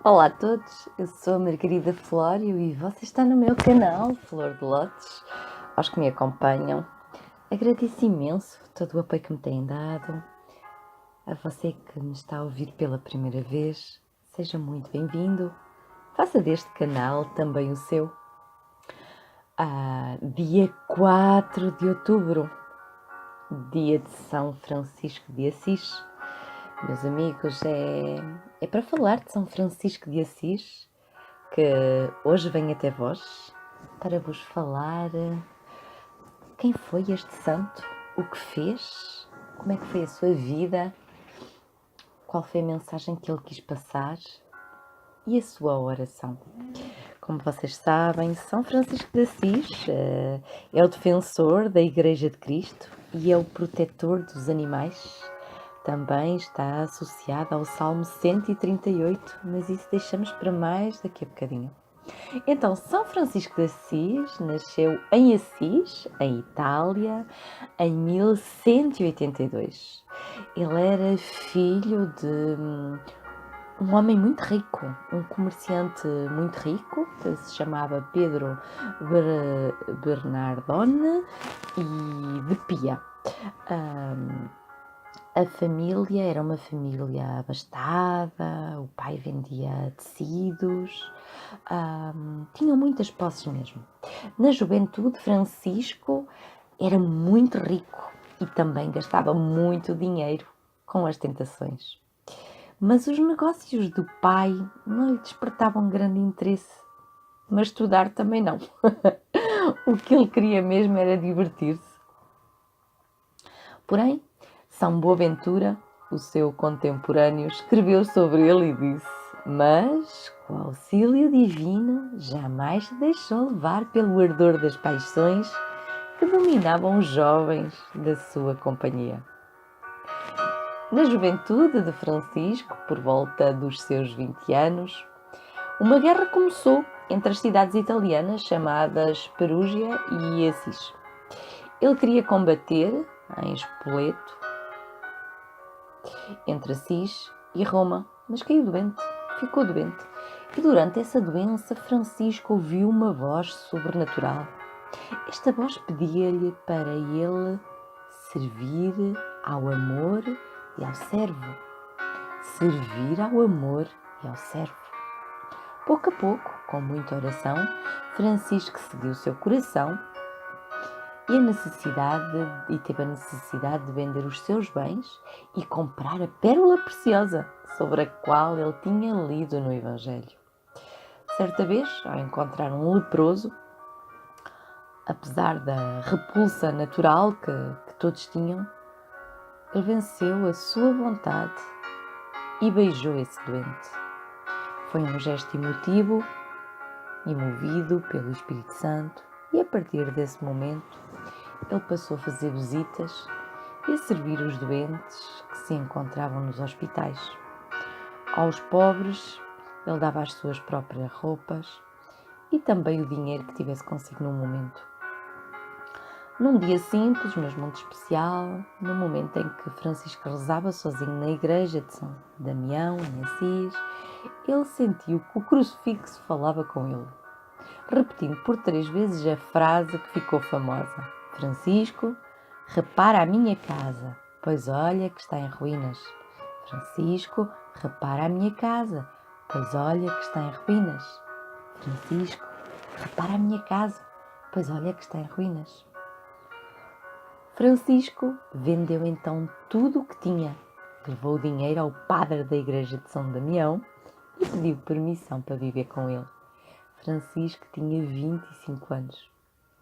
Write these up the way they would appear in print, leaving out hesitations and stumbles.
Olá a todos, eu sou a Margarida Flório e você está no meu canal Flor de Lotes. Aos que me acompanham, agradeço imenso todo o apoio que me têm dado. A você que me está a ouvir pela primeira vez, seja muito bem-vindo. Faça deste canal também o seu. Dia 4 de outubro, dia de São Francisco de Assis. Meus amigos, é para falar de São Francisco de Assis que hoje venho até vós para vos falar quem foi este santo, o que fez, como é que foi a sua vida, qual foi a mensagem que ele quis passar e a sua oração. Como vocês sabem, São Francisco de Assis é o defensor da Igreja de Cristo e é o protetor dos animais. Também está associado ao Salmo 138, mas isso deixamos para mais daqui a bocadinho. Então, São Francisco de Assis nasceu em Assis, em Itália, em 1182. Ele era filho de um homem muito rico, um comerciante muito rico, que se chamava Pedro Bernardone e de Pia. A família era uma família abastada, o pai vendia tecidos, tinham muitas posses mesmo. Na juventude, Francisco era muito rico e também gastava muito dinheiro com as tentações. Mas os negócios do pai não lhe despertavam grande interesse, mas estudar também não. O que ele queria mesmo era divertir-se. Porém, São Boaventura, o seu contemporâneo, escreveu sobre ele e disse: mas, com o auxílio divino, jamais se deixou levar pelo ardor das paixões que dominavam os jovens da sua companhia. Na juventude de Francisco, por volta dos seus 20 anos, uma guerra começou entre as cidades italianas chamadas Perúgia e Assis. Ele queria combater em Spoleto, entre Assis e Roma, mas caiu doente, ficou doente. E durante essa doença, Francisco ouviu uma voz sobrenatural. Esta voz pedia-lhe para ele servir ao amor e ao servo. Servir ao amor e ao servo. Pouco a pouco, com muita oração, Francisco seguiu o seu coração e teve a necessidade de vender os seus bens e comprar a pérola preciosa sobre a qual ele tinha lido no Evangelho. Certa vez, ao encontrar um leproso, apesar da repulsa natural que todos tinham, ele venceu a sua vontade e beijou esse doente. Foi um gesto emotivo e movido pelo Espírito Santo, e a partir desse momento ele passou a fazer visitas e a servir os doentes que se encontravam nos hospitais. Aos pobres ele dava as suas próprias roupas e também o dinheiro que tivesse consigo no momento. Num dia simples, mas muito especial, no momento em que Francisco rezava sozinho na igreja de São Damião, em Assis, ele sentiu que o crucifixo falava com ele, repetindo por 3 vezes a frase que ficou famosa: Francisco, repara a minha casa, pois olha que está em ruínas. Francisco, repara a minha casa, pois olha que está em ruínas. Francisco, repara a minha casa, pois olha que está em ruínas. Francisco vendeu então tudo o que tinha, levou o dinheiro ao padre da igreja de São Damião e pediu permissão para viver com ele. Francisco tinha 25 anos.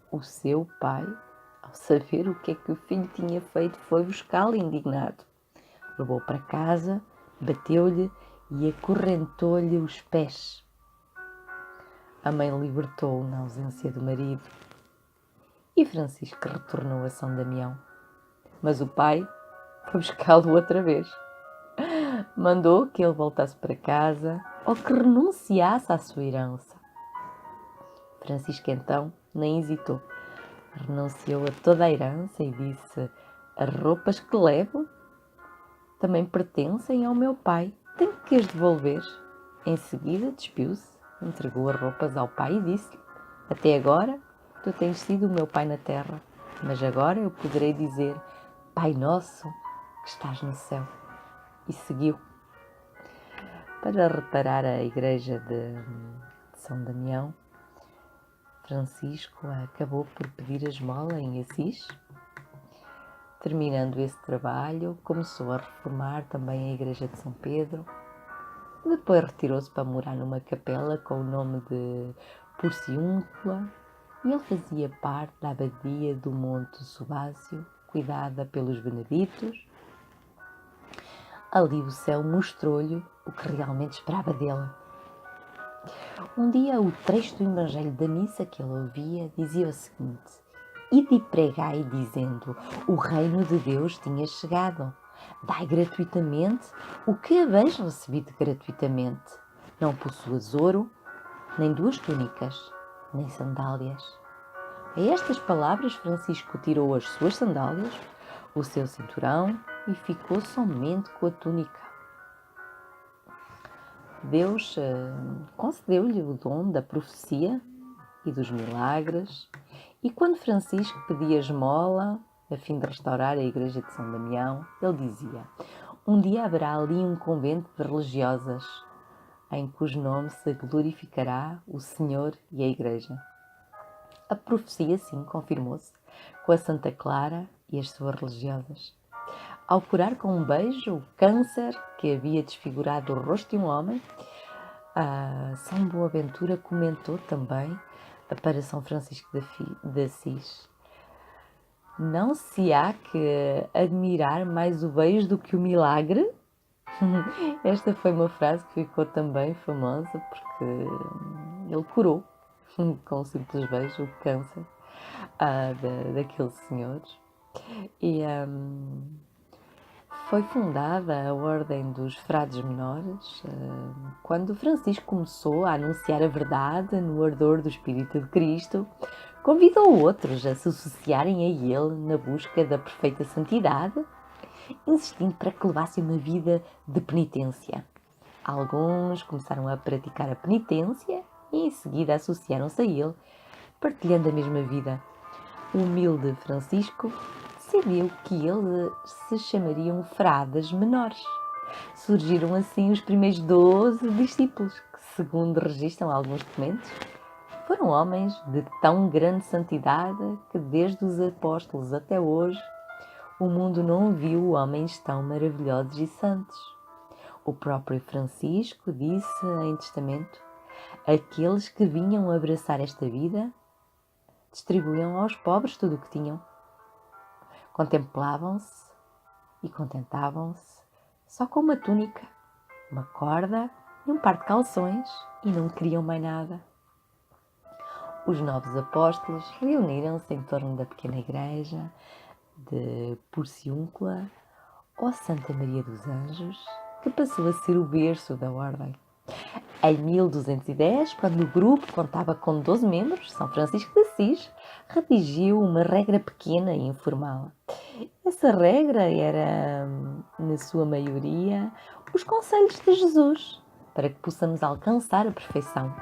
O seu pai, ao saber o que é que o filho tinha feito, foi buscá-lo indignado. Levou-o para casa, bateu-lhe e acorrentou-lhe os pés. A mãe libertou-o na ausência do marido e Francisco retornou a São Damião. Mas o pai foi buscá-lo outra vez. Mandou que ele voltasse para casa ou que renunciasse à sua herança. Francisco então nem hesitou. Renunciou a toda a herança e disse: as roupas que levo também pertencem ao meu pai. Tenho que as devolver. Em seguida despiu-se, entregou as roupas ao pai e disse-lhe: Até agora tu tens sido o meu pai na terra, mas agora eu poderei dizer: Pai nosso que estás no céu. E seguiu. Para reparar a igreja de São Damião, Francisco acabou por pedir a esmola em Assis. Terminando esse trabalho, começou a reformar também a igreja de São Pedro. Depois retirou-se para morar numa capela com o nome de Porciúncula e ele fazia parte da abadia do Monte Subácio, cuidada pelos beneditos. Ali o céu mostrou-lhe o que realmente esperava dele. Um dia o trecho do Evangelho da missa que ele ouvia dizia o seguinte: Ide e pregai dizendo, o reino de Deus tinha chegado. Dai gratuitamente o que haveis recebido gratuitamente. Não possuas ouro, nem 2 túnicas, nem sandálias. A estas palavras Francisco tirou as suas sandálias, o seu cinturão e ficou somente com a túnica. Deus concedeu-lhe o dom da profecia e dos milagres, e quando Francisco pedia esmola a fim de restaurar a igreja de São Damião, ele dizia: Um dia haverá ali um convento de religiosas, em cujo nome se glorificará o Senhor e a igreja. A profecia, sim, confirmou-se com a Santa Clara e as suas religiosas. Ao curar com um beijo o câncer que havia desfigurado o rosto de um homem, São Boaventura comentou também para São Francisco de Assis: Não se há que admirar mais o beijo do que o milagre? Esta foi uma frase que ficou também famosa porque ele curou com um simples beijo o câncer daquele senhor. E foi fundada a Ordem dos Frades Menores quando Francisco começou a anunciar a verdade no ardor do Espírito de Cristo. Convidou outros a se associarem a ele na busca da perfeita santidade, insistindo para que levassem uma vida de penitência. Alguns começaram a praticar a penitência e em seguida associaram-se a ele, partilhando a mesma vida. O humilde Francisco decidiu que eles se chamariam frades menores. Surgiram assim os primeiros 12 discípulos, que, segundo registram alguns documentos, foram homens de tão grande santidade que desde os apóstolos até hoje o mundo não viu homens tão maravilhosos e santos. O próprio Francisco disse em testamento: aqueles que vinham abraçar esta vida distribuíam aos pobres tudo o que tinham. Contemplavam-se e contentavam-se só com uma túnica, uma corda e um par de calções e não queriam mais nada. Os novos apóstolos reuniram-se em torno da pequena igreja de Porciúncula ou Santa Maria dos Anjos, que passou a ser o berço da ordem. Em 1210, quando o grupo contava com 12 membros, São Francisco de Assis redigiu uma regra pequena e informal. Essa regra era, na sua maioria, os conselhos de Jesus, para que possamos alcançar a perfeição.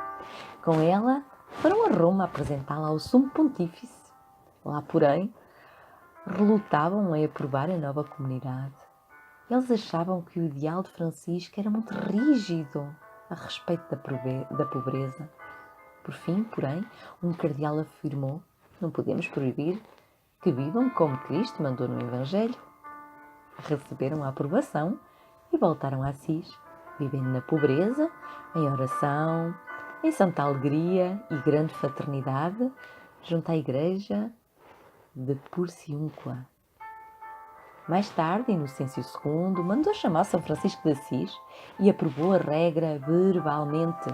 Com ela, foram a Roma apresentá-la ao Sumo Pontífice. Lá, porém, relutavam em aprovar a nova comunidade. Eles achavam que o ideal de Francisco era muito rígido a respeito da pobreza. Por fim, porém, um cardeal afirmou: não podemos proibir que vivam como Cristo mandou no Evangelho. Receberam a aprovação e voltaram a Assis, vivendo na pobreza, em oração, em santa alegria e grande fraternidade, junto à igreja de Porciúncula. Mais tarde, Inocêncio II mandou chamar São Francisco de Assis e aprovou a regra verbalmente.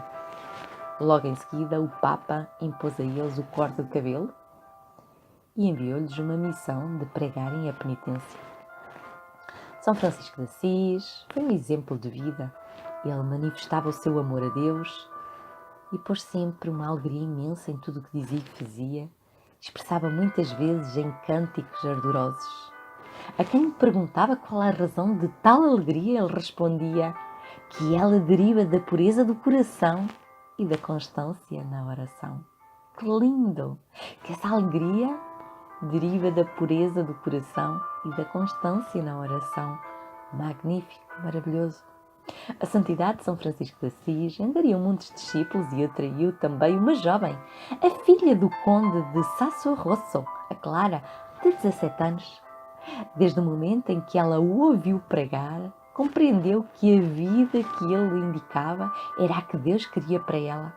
Logo em seguida, o Papa impôs a eles o corte de cabelo e enviou-lhes uma missão de pregarem a penitência. São Francisco de Assis foi um exemplo de vida. Ele manifestava o seu amor a Deus e pôs sempre uma alegria imensa em tudo o que dizia e fazia. Expressava muitas vezes em cânticos ardorosos. A quem me perguntava qual a razão de tal alegria, ele respondia: que ela deriva da pureza do coração e da constância na oração. Que lindo! Que essa alegria deriva da pureza do coração e da constância na oração. Magnífico, maravilhoso. A santidade de São Francisco de Assis angariou muitos discípulos e atraiu também uma jovem, a filha do conde de Sasso Rosso, a Clara, de 17 anos. Desde o momento em que ela o ouviu pregar, compreendeu que a vida que ele lhe indicava era a que Deus queria para ela.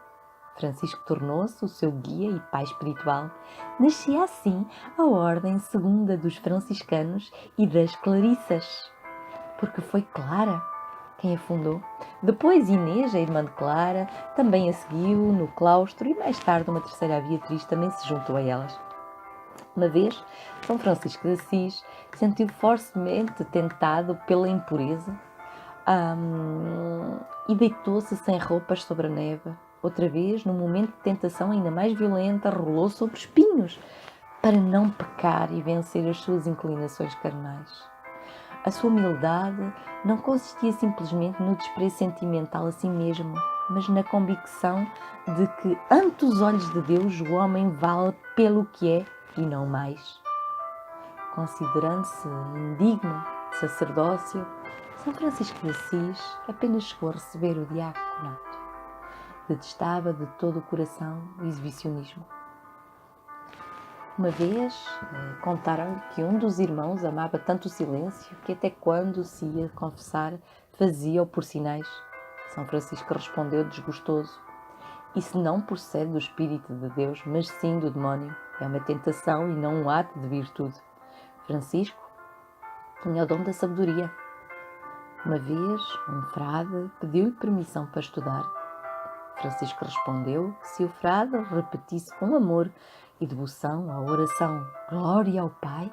Francisco tornou-se o seu guia e pai espiritual. Nascia assim a Ordem Segunda dos Franciscanos e das Clarissas, porque foi Clara quem a fundou. Depois Inês, a irmã de Clara, também a seguiu no claustro e mais tarde uma terceira, a Beatriz, também se juntou a elas. Uma vez, São Francisco de Assis sentiu fortemente tentado pela impureza e deitou-se sem roupas sobre a neve. Outra vez, num momento de tentação ainda mais violenta, rolou sobre espinhos para não pecar e vencer as suas inclinações carnais. A sua humildade não consistia simplesmente no desprezo sentimental a si mesmo, mas na convicção de que, ante os olhos de Deus, o homem vale pelo que é e não mais. Considerando-se indigno de sacerdócio, São Francisco de Assis apenas chegou a receber o diaconato. Detestava de todo o coração o exibicionismo. Uma vez contaram-lhe que um dos irmãos amava tanto o silêncio que até quando se ia confessar fazia-o por sinais. São Francisco respondeu desgostoso: isso não procede do Espírito de Deus, mas sim do demónio. É uma tentação e não um ato de virtude. Francisco tinha o dom da sabedoria. Uma vez, um frade pediu-lhe permissão para estudar. Francisco respondeu que se o frade repetisse com amor e devoção a oração Glória ao Pai,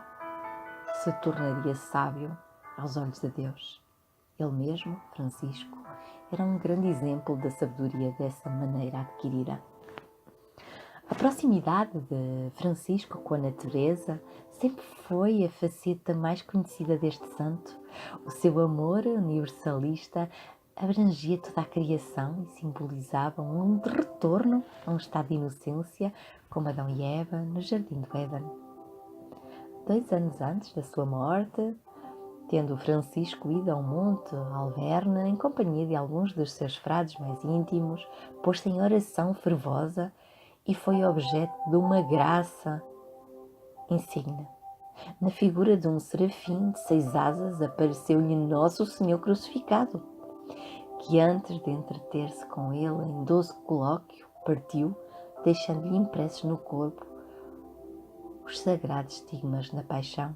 se tornaria sábio aos olhos de Deus. Ele mesmo, Francisco, era um grande exemplo da sabedoria dessa maneira adquirida. A proximidade de Francisco com a natureza sempre foi a faceta mais conhecida deste santo. O seu amor universalista abrangia toda a criação e simbolizava um retorno a um estado de inocência, como Adão e Eva no Jardim do Éden. 2 anos antes da sua morte, tendo Francisco ido ao Monte Alverne em companhia de alguns dos seus frades mais íntimos, pôs-se em oração fervosa e foi objeto de uma graça insigne. Na figura de um serafim de 6 asas apareceu-lhe Nosso Senhor crucificado, que antes de entreter-se com ele em doce colóquio, partiu, deixando-lhe impressos no corpo os sagrados estigmas da paixão.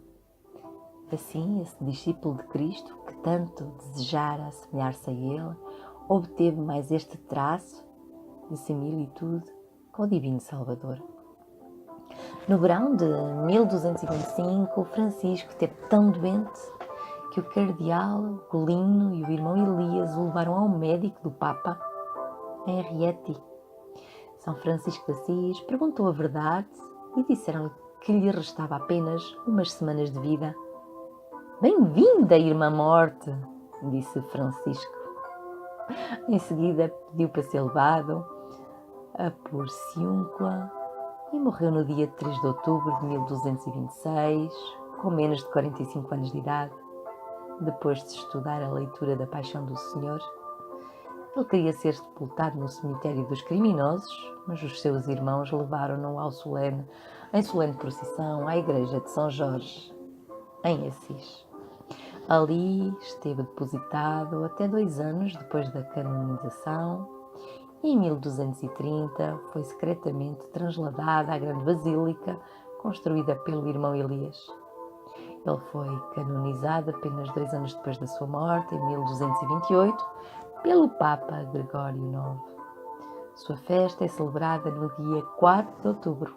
Assim, esse discípulo de Cristo, que tanto desejara assemelhar-se a ele, obteve mais este traço de similitude com o Divino Salvador. No verão de 1225, Francisco esteve tão doente que o cardeal Golino e o irmão Elias o levaram ao médico do Papa, em Rieti. São Francisco de Assis perguntou a verdade e disseram-lhe que lhe restava apenas umas semanas de vida. Bem-vinda, irmã morte, disse Francisco. Em seguida pediu para ser levado a Porciúncula e morreu no dia 3 de outubro de 1226, com menos de 45 anos de idade, depois de estudar a leitura da Paixão do Senhor. Ele queria ser sepultado no cemitério dos criminosos, mas os seus irmãos levaram-no em solene procissão à igreja de São Jorge, em Assis. Ali esteve depositado até 2 anos depois da canonização e em 1230 foi secretamente transladado à grande basílica construída pelo irmão Elias. Ele foi canonizado apenas 2 anos depois da sua morte, em 1228, pelo Papa Gregório IX. Sua festa é celebrada no dia 4 de outubro.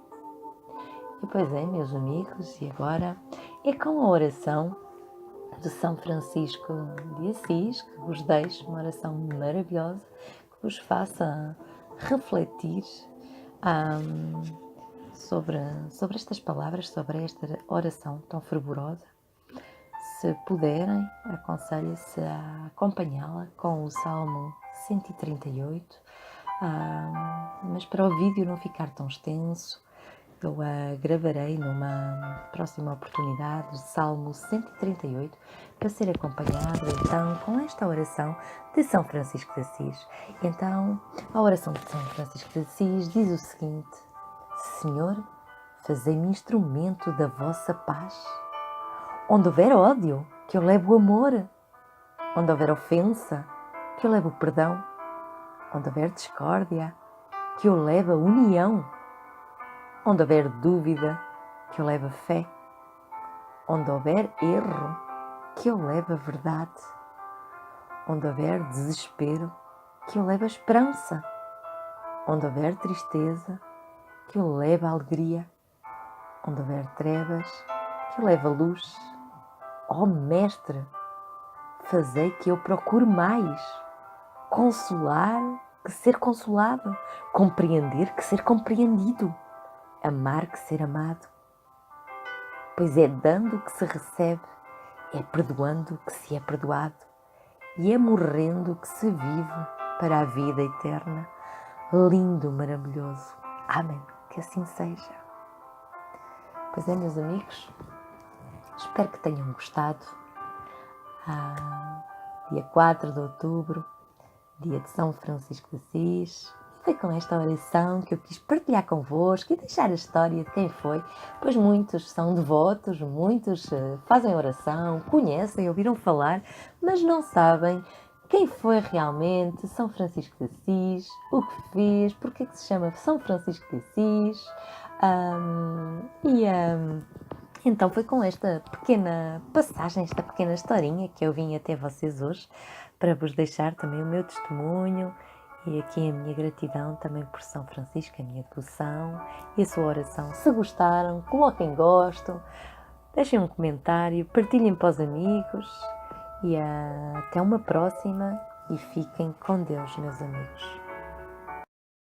E pois é, meus amigos, e agora é com a oração de São Francisco de Assis que vos deixo uma oração maravilhosa que vos faça refletir sobre estas palavras, sobre esta oração tão fervorosa. se puderem, aconselho-se a acompanhá-la com o Salmo 138, mas para o vídeo não ficar tão extenso, eu gravarei numa próxima oportunidade o Salmo 138 para ser acompanhado então com esta oração de São Francisco de Assis. Então, a oração de São Francisco de Assis diz o seguinte: Senhor, fazei-me instrumento da vossa paz. Onde houver ódio, que eu leve o amor. Onde houver ofensa, que eu leve o perdão. Onde houver discórdia, que eu leve a união. Onde houver dúvida, que eu leve a fé. Onde houver erro, que eu leve a verdade. Onde houver desespero, que eu leve a esperança. Onde houver tristeza, que eu leve a alegria. Onde houver trevas, que eu leve a luz. Ó Mestre, fazei que eu procure mais consolar que ser consolado, compreender que ser compreendido, amar que ser amado. Pois é dando que se recebe, é perdoando que se é perdoado, e é morrendo que se vive para a vida eterna. Lindo, maravilhoso. Amém. Que assim seja. Pois é, meus amigos, espero que tenham gostado. Dia 4 de outubro, dia de São Francisco de Assis. Foi com esta oração que eu quis partilhar convosco e deixar a história de quem foi, pois muitos são devotos, muitos fazem oração, conhecem, ouviram falar, mas não sabem quem foi realmente São Francisco de Assis, o que fez, porque é que se chama São Francisco de Assis. Então foi com esta pequena passagem, esta pequena historinha que eu vim até vocês hoje para vos deixar também o meu testemunho e aqui a minha gratidão também por São Francisco, a minha devoção e a sua oração. Se gostaram, coloquem gosto, deixem um comentário, partilhem para os amigos e até uma próxima e fiquem com Deus, meus amigos.